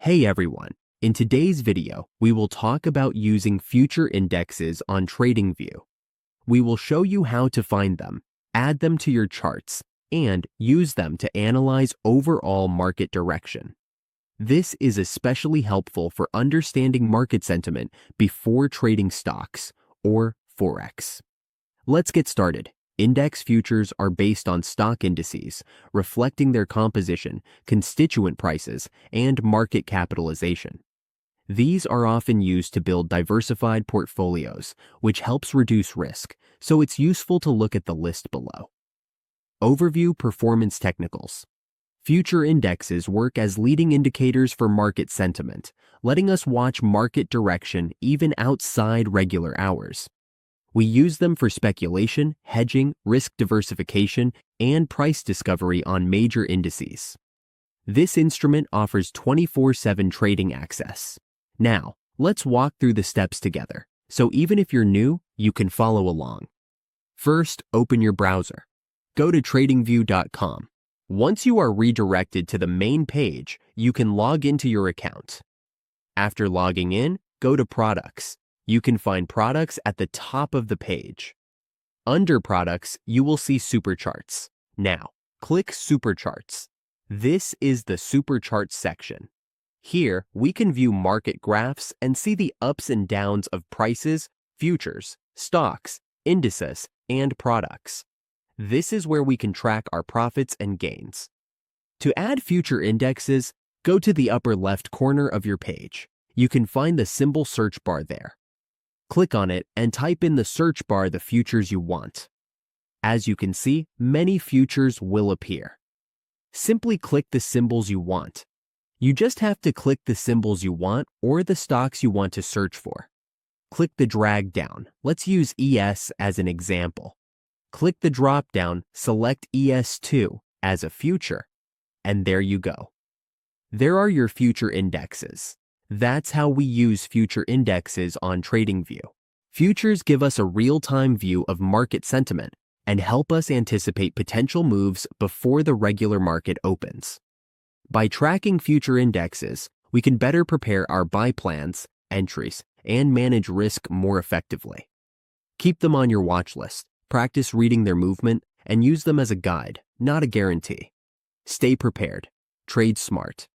Hey everyone, in today's video, we will talk about using future indexes on Tradingview. We will show you how to find them, add them to your charts, and use them to analyze overall market direction. This is especially helpful for understanding market sentiment before trading stocks, or forex. Let's get started. Index futures are based on stock indices, reflecting their composition, constituent prices, and market capitalization. These are often used to build diversified portfolios, which helps reduce risk, so it's useful to look at the list below. Overview Performance Technicals. Future indexes work as leading indicators for market sentiment, letting us watch market direction even outside regular hours. We use them for speculation, hedging, risk diversification, and price discovery on major indices. This instrument offers 24/7 trading access. Now, let's walk through the steps together, so even if you're new, you can follow along. First, open your browser. Go to tradingview.com. Once you are redirected to the main page, you can log into your account. After logging in, go to Products. You can find products at the top of the page. Under Products, you will see Supercharts. Now, click Supercharts. This is the Supercharts section. Here, we can view market graphs and see the ups and downs of prices, futures, stocks, indices, and products. This is where we can track our profits and gains. To add future indexes, go to the upper left corner of your page. You can find the symbol search bar there. Click on it and type in the search bar the futures you want. As you can see, many futures will appear. Simply click the symbols you want. You just have to click the symbols you want or the stocks you want to search for. Click the drag down. Let's use ES as an example. Click the drop down, select ES2 as a future, and there you go. There are your future indexes. That's how we use future indexes on Tradingview. Futures give us a real-time view of market sentiment and help us anticipate potential moves before the regular market opens. By tracking future indexes, we can better prepare our buy plans, entries, and manage risk more effectively. Keep them on your watch list, practice reading their movement, and use them as a guide, not a guarantee. Stay prepared. Trade smart.